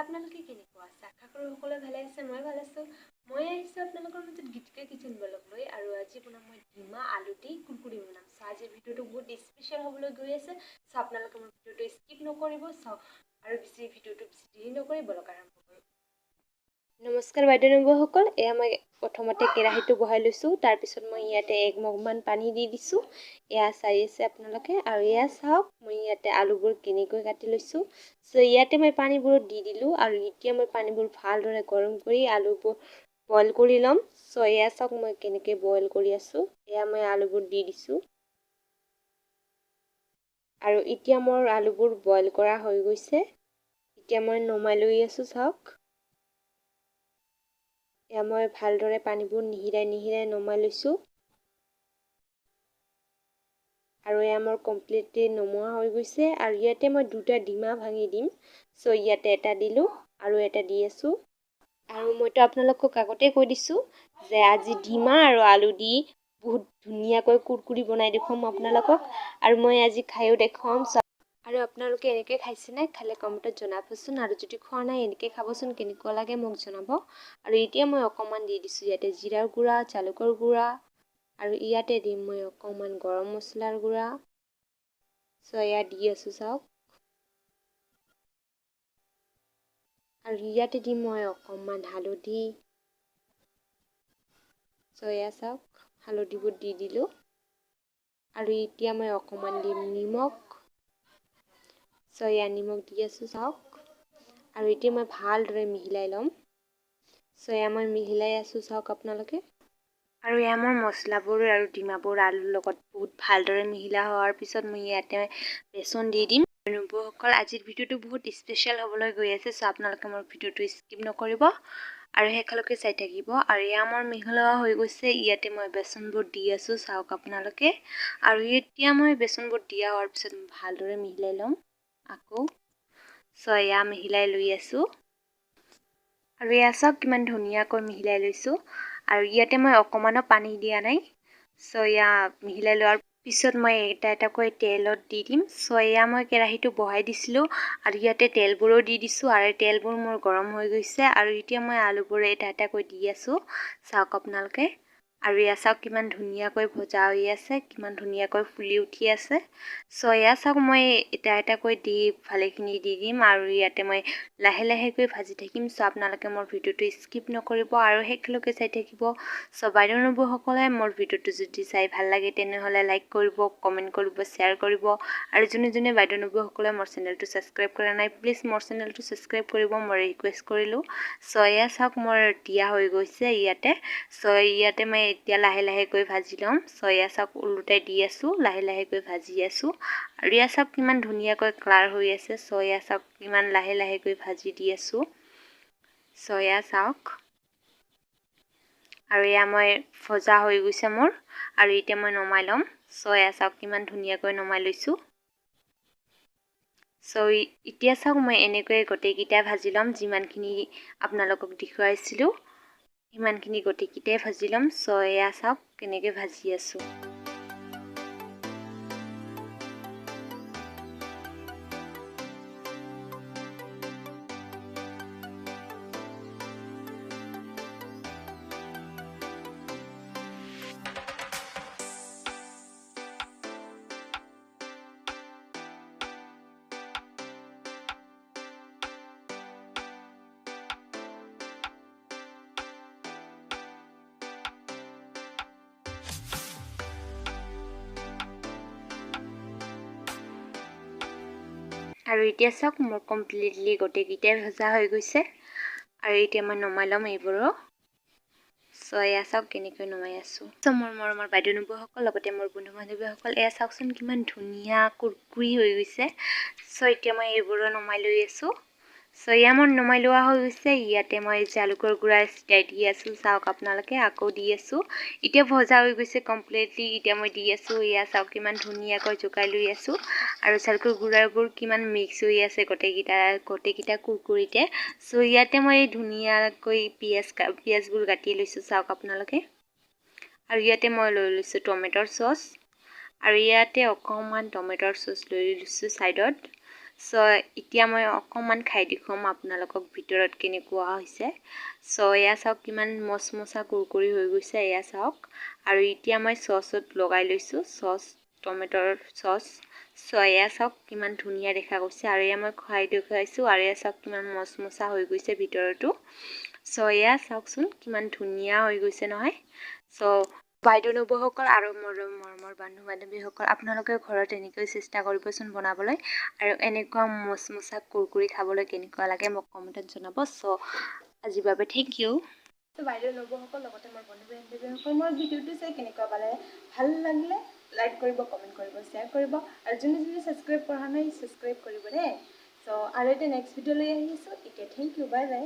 আপোনালোকে কেনেকুৱা আছে? আশা কৰোঁ সকলোৱে ভালে আছে, মই ভাল আছোঁ। মই আহিছোঁ আপোনালোকৰ মাজত গীতিকা কিচেন ব্লগ লৈ, আৰু আজি বনাম মই ডিমা আলু দি কুৰকুৰি বনাম। আজিৰ ভিডিঅ'টো বহুত স্পেচিয়েল হ'বলৈ গৈ আছে, আপোনালোকে মোৰ ভিডিঅ'টো স্কিপ নকৰিব। আৰু ভিডিঅ'টো বেছি দেৰি নকৰি ব্লগ আৰম্ভ কৰোঁ। নমস্কাৰ বাইদেউ নবৌসকল, এয়া মই প্ৰথমতে কেৰাহীটো বহাই লৈছোঁ। তাৰপিছত মই ইয়াতে 1 মগমান পানী দি দিছোঁ। এয়া চাই আছে আপোনালোকে, আৰু এয়া চাওক মই ইয়াতে আলুবোৰ কেনেকৈ কাটি লৈছোঁ। ইয়াতে মই পানীবোৰ দি দিলোঁ, আৰু এতিয়া মই পানীবোৰ ভালদৰে গৰম কৰি আলুবোৰ বইল কৰি ল'ম। এয়া চাওক মই কেনেকৈ বইল কৰি আছোঁ। এয়া মই আলুবোৰ দি দিছোঁ, আৰু এতিয়া মোৰ আলুবোৰ বইল কৰা হৈ গৈছে। এতিয়া মই নমাই লৈ আছোঁ। চাওক এয়া মই ভালদৰে পানীবোৰ নিহিৰাই নমাই লৈছোঁ, আৰু এয়া মোৰ কমপ্লিটলি নমোৱা হৈ গৈছে। আৰু ইয়াতে মই 2টা ডিমা ভাঙি দিম। ইয়াতে এটা দিলোঁ আৰু এটা দি আছোঁ। আৰু মইতো আপোনালোকক আগতে কৈ দিছোঁ যে আজি ডিমা আৰু আলু দি বহুত ধুনীয়াকৈ কুৰকুৰি বনাই দেখুৱাম আপোনালোকক, আৰু মই আজি খায়ো দেখুৱাম। আৰু আপোনালোকে এনেকৈ খাইছেনে? খালে কমেণ্টত জনাবচোন, আৰু যদি খোৱা নাই এনেকৈ খাবচোন, কেনেকুৱা লাগে মোক জনাব। আৰু এতিয়া মই অকণমান দি দিছোঁ ইয়াতে জিৰাৰ গুড়া, জালুকৰ গুড়া, আৰু ইয়াতে দিম মই অকণমান গৰম মছলাৰ গুড়া। এয়া দি আছোঁ চাওক, আৰু ইয়াতে দিম মই অকণমান হালধি। এয়া চাওক হালধিবোৰ দি দিলোঁ, আৰু এতিয়া মই অকণমান দিম নিমখ। এয়া নিমখ দি আছোঁ চাওক, আৰু এতিয়া মই ভালদৰে মিহলাই ল'ম। এয়া মই মিহলাই আছোঁ চাওক আপোনালোকে, আৰু এয়া মোৰ মছলাবোৰ আৰু ডিমাবোৰ আলুৰ লগত বহুত ভালদৰে মিহলা হোৱাৰ পিছত মই ইয়াতে বেচন দি দিম। নবৌসকল, আজিৰ ভিডিঅ'টো বহুত স্পেচিয়েল হ'বলৈ গৈ আছে, আপোনালোকে মোৰ ভিডিঅ'টো স্কিপ নকৰিব আৰু শেষলৈকে চাই থাকিব। আৰু এয়া মোৰ মিহলোৱা হৈ গৈছে। ইয়াতে মই বেচনবোৰ দি আছোঁ চাওক আপোনালোকে, আৰু এতিয়া মই বেচনবোৰ দিয়া হোৱাৰ পিছত ভালদৰে মিহলাই ল'ম আকৌ। এয়া মিহলাই লৈ আছোঁ, আৰু এয়া চাওক কিমান ধুনীয়াকৈ মিহলাই লৈছোঁ। আৰু ইয়াতে মই অকণমানো পানী দিয়া নাই। এয়া মিহলাই লোৱাৰ পিছত মই এটা এটাকৈ তেলত দি দিম। এয়া মই কেৰাহীটো বহাই দিছিলোঁ, আৰু ইয়াতে তেলবোৰো দি দিছোঁ, আৰু তেলবোৰ মোৰ গৰম হৈ গৈছে। আৰু এতিয়া মই আলুবোৰ এটা এটাকৈ দি আছোঁ চাওক আপোনালোকে, আৰু এয়া চাওক কিমান ধুনীয়াকৈ ভজা হৈ আছে, কিমান ধুনীয়াকৈ ফুলি উঠি আছে। এয়া চাওক মই এটা এটাকৈ দি ভালেখিনি দি দিম, আৰু ইয়াতে মই লাহে লাহেকৈ ভাজি থাকিম। আপোনালোকে মোৰ ভিডিঅ'টো স্কিপ নকৰিব আৰু শেষলৈকে চাই থাকিব। বাইদেউ নবৌসকলে মোৰ ভিডিঅ'টো যদি চাই ভাল লাগে তেনেহ'লে লাইক কৰিব, কমেণ্ট কৰিব, শ্বেয়াৰ কৰিব, আৰু যোনে যোনে বাইদেউ নবৌসকলে মোৰ চেনেলটো ছাবস্ক্ৰাইব কৰা নাই প্লিজ মোৰ চেনেলটো ছাবস্ক্ৰাইব কৰিব, মই ৰিকুৱেষ্ট কৰিলোঁ। এয়া চাওক মোৰ দিয়া হৈ গৈছে ইয়াতে। ইয়াতে মই এতিয়া লাহে লাহেকৈ ভাজি ল'ম। এয়া চাওক ওলোটাই দি আছোঁ, লাহে লাহেকৈ ভাজি আছোঁ, আৰু এয়া চাওক কিমান ধুনীয়াকৈ কালাৰ হৈ আছে। এয়া চাওক কিমান লাহে লাহেকৈ ভাজি দি আছোঁ। এয়া চাওক, আৰু এয়া মই ভজা হৈ গৈছে মোৰ, আৰু এতিয়া মই নমাই ল'ম। এয়া চাওক কিমান ধুনীয়াকৈ নমাই লৈছোঁ। এতিয়া চাওক মই এনেকৈয়ে গোটেইকেইটা ভাজি ল'ম। যিমানখিনি আপোনালোকক দেখুৱাইছিলোঁ সিমানখিনি গোটেইকেইটাই ভাজি ল'ম। এয়া চাওক কেনেকৈ ভাজি আছোঁ। আৰু এতিয়া চাওক মোৰ কমপ্লিটলি গোটেইকেইটাই ভজা হৈ গৈছে, আৰু এতিয়া মই নমাই ল'ম এইবোৰো। এয়া চাওক কেনেকৈ নমাই আছোঁ। মোৰ মৰমৰ বাইদেউ নবৌসকল, লগতে মোৰ বন্ধু বান্ধৱীসকল, এয়া চাওকচোন কিমান ধুনীয়া কুৰকুৰি হৈ গৈছে। এতিয়া মই এইবোৰো নমাই লৈ আছোঁ। এয়া মোৰ নমাই লোৱা হৈ গৈছে। ইয়াতে মই জালুকৰ গুড়া ছটিয়াই দি আছোঁ চাওক আপোনালোকে, আকৌ দি আছোঁ। এতিয়া ভজা হৈ গৈছে কমপ্লিটলি। এতিয়া মই দি আছোঁ। এয়া চাওক কিমান ধুনীয়াকৈ জোকাই লৈ আছোঁ, আৰু জালুকৰ গুড়াবোৰ কিমান মিক্স হৈ আছে গোটেইকেইটা কুৰকুৰিতে। ইয়াতে মই ধুনীয়াকৈ পিঁয়াজবোৰ কাটি লৈছোঁ চাওক আপোনালোকে, আৰু ইয়াতে মই লৈ লৈছোঁ টমেটৰ চচ, আৰু ইয়াতে অকণমান টমেটৰ চচ লৈ লৈছোঁ ছাইডত। চ' এতিয়া মই অকণমান খাই দেখুৱাম আপোনালোকক ভিতৰত কেনেকুৱা হৈছে। চ' এয়া চাওক কিমান মচমচা কুৰকুৰি হৈ গৈছে, এয়া চাওক। আৰু এতিয়া মই চচত লগাই লৈছোঁ, চচ টমেটৰ চচ। চ' এয়া চাওক কিমান ধুনীয়া দেখা গৈছে। আৰু এয়া মই খুৱাই দেখুৱাইছোঁ, আৰু এয়া চাওক কিমান মচমচা হৈ গৈছে ভিতৰতো। চ' এয়া চাওকচোন কিমান ধুনীয়া হৈ গৈছে নহয়। চ' বাইদেউ নবৌসকল আৰু মৰমৰ বন্ধু বান্ধৱীসকল, আপোনালোকে ঘৰত এনেকৈ চেষ্টা কৰিবচোন বনাবলৈ। আৰু এনেকুৱা মচমচা কুৰকুৰি খাবলৈ কেনেকুৱা লাগে মোক কমেণ্টত জনাব। চ' আজিৰ বাবে থেংক ইউ। ত' বাইদেউ নবৌসকল লগতে মোৰ বন্ধু বান্ধৱীসকল, মোৰ ভিডিঅ'টো চাই কেনেকুৱা পালে, ভাল লাগিলে লাইক কৰিব, কমেণ্ট কৰিব, শ্বেয়াৰ কৰিব। আৰু যোনে ছাবস্ক্ৰাইব কৰা নাই ছাবস্ক্ৰাইব কৰিব দেই। চ' আৰু এতিয়া নেক্সট ভিডিঅ' লৈ আহি আছোঁ। এতিয়া থেংক ইউ, বাই বাই।